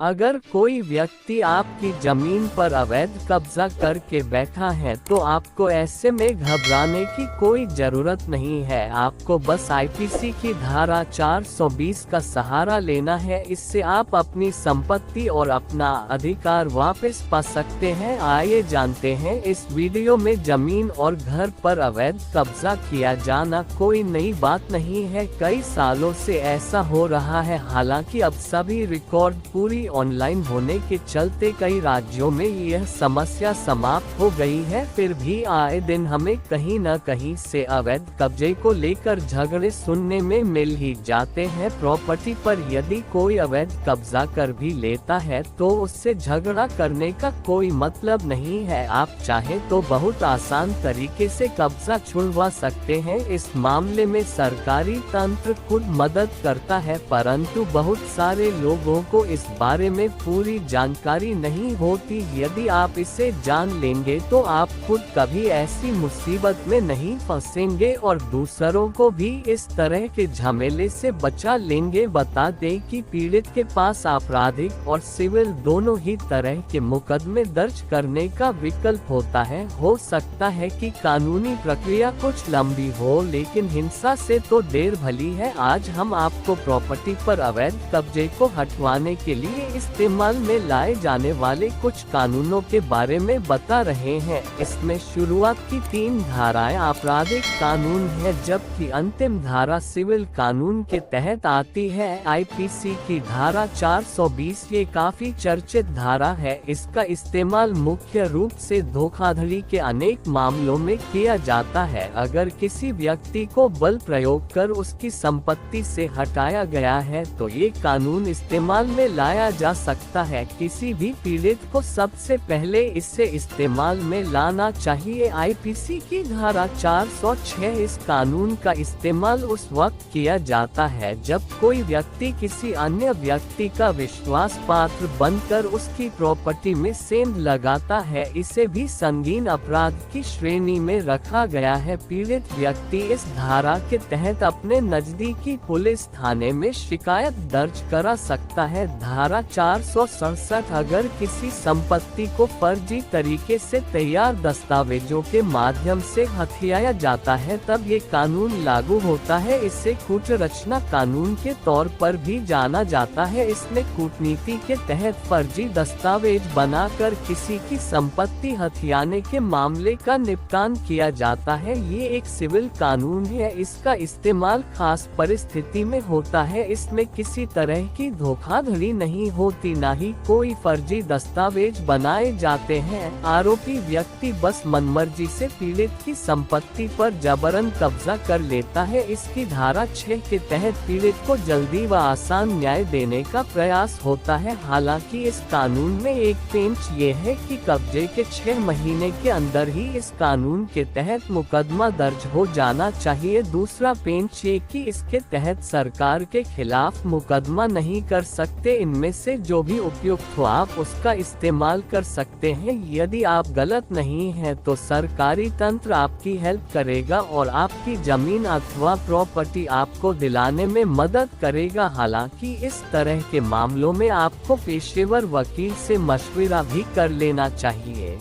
अगर कोई व्यक्ति आपकी जमीन पर अवैध कब्जा करके बैठा है तो आपको ऐसे में घबराने की कोई जरूरत नहीं है। आपको बस आईपीसी की धारा 420 का सहारा लेना है। इससे आप अपनी संपत्ति और अपना अधिकार वापस पा सकते हैं। आइए जानते हैं इस वीडियो में। जमीन और घर पर अवैध कब्जा किया जाना कोई नई बात नहीं है। कई सालों से ऐसा हो रहा है। हालांकि अब सभी रिकॉर्ड पूरी ऑनलाइन होने के चलते कई राज्यों में यह समस्या समाप्त हो गई है। फिर भी आए दिन हमें कहीं न कहीं से अवैध कब्जे को लेकर झगड़े सुनने में मिल ही जाते हैं। प्रॉपर्टी पर यदि कोई अवैध कब्जा कर भी लेता है तो उससे झगड़ा करने का कोई मतलब नहीं है। आप चाहे तो बहुत आसान तरीके से कब्जा छुड़वा सकते हैं। इस मामले में सरकारी तंत्र खुद मदद करता है, परंतु बहुत सारे लोगों को इस बारे में पूरी जानकारी नहीं होती। यदि आप इसे जान लेंगे तो आप खुद कभी ऐसी मुसीबत में नहीं फंसेंगे और दूसरों को भी इस तरह के झमेले से बचा लेंगे। बता दें कि पीड़ित के पास आपराधिक और सिविल दोनों ही तरह के मुकदमे दर्ज करने का विकल्प होता है। हो सकता है कि कानूनी प्रक्रिया कुछ लंबी हो, लेकिन हिंसा से तो देर भली है। आज हम आपको प्रॉपर्टी पर अवैध कब्जे को हटवाने के लिए इस्तेमाल में लाए जाने वाले कुछ कानूनों के बारे में बता रहे हैं। इसमें शुरुआत की 3 धाराएं आपराधिक कानून है, जबकि अंतिम धारा सिविल कानून के तहत आती है। आईपीसी की धारा 420 ये काफी चर्चित धारा है। इसका इस्तेमाल मुख्य रूप से धोखाधड़ी के अनेक मामलों में किया जाता है। अगर किसी व्यक्ति को बल प्रयोग कर उसकी संपत्ति से हटाया गया है तो ये कानून इस्तेमाल में लाया जा सकता है। किसी भी पीड़ित को सबसे पहले इसे इस्तेमाल में लाना चाहिए। आईपीसी की धारा 406 इस कानून का इस्तेमाल उस वक्त किया जाता है जब कोई व्यक्ति किसी अन्य व्यक्ति का विश्वास पात्र बनकर उसकी प्रॉपर्टी में सेंध लगाता है। इसे भी संगीन अपराध की श्रेणी में रखा गया है। पीड़ित व्यक्ति इस धारा के तहत अपने नजदीकी पुलिस थाने में शिकायत दर्ज करा सकता है। धारा 467 अगर किसी संपत्ति को फर्जी तरीके से तैयार दस्तावेजों के माध्यम से हथियाया जाता है तब ये कानून लागू होता है। इसे कूटरचना कानून के तौर पर भी जाना जाता है। इसमें कूटनीति के तहत फर्जी दस्तावेज बनाकर किसी की संपत्ति हथियाने के मामले का निपटान किया जाता है। ये एक सिविल कानून है। इसका इस्तेमाल खास परिस्थिति में होता है। इसमें किसी तरह की धोखाधड़ी नहीं होती, ना ही कोई फर्जी दस्तावेज बनाए जाते हैं। आरोपी व्यक्ति बस मनमर्जी से पीड़ित की संपत्ति पर जबरन कब्जा कर लेता है। इसकी धारा 6 के तहत पीड़ित को जल्दी व आसान न्याय देने का प्रयास होता है। हालांकि इस कानून में एक पेंच ये है कि कब्जे के 6 महीने के अंदर ही इस कानून के तहत मुकदमा दर्ज हो जाना चाहिए। दूसरा पेंच ये कि इसके तहत सरकार के खिलाफ मुकदमा नहीं कर सकते। इनमें से जो भी उपयुक्त हो आप उसका इस्तेमाल कर सकते हैं। यदि आप गलत नहीं हैं तो सरकारी तंत्र आपकी हेल्प करेगा और आपकी जमीन अथवा प्रॉपर्टी आपको दिलाने में मदद करेगा। हालांकि इस तरह के मामलों में आपको पेशेवर वकील से मशविरा भी कर लेना चाहिए।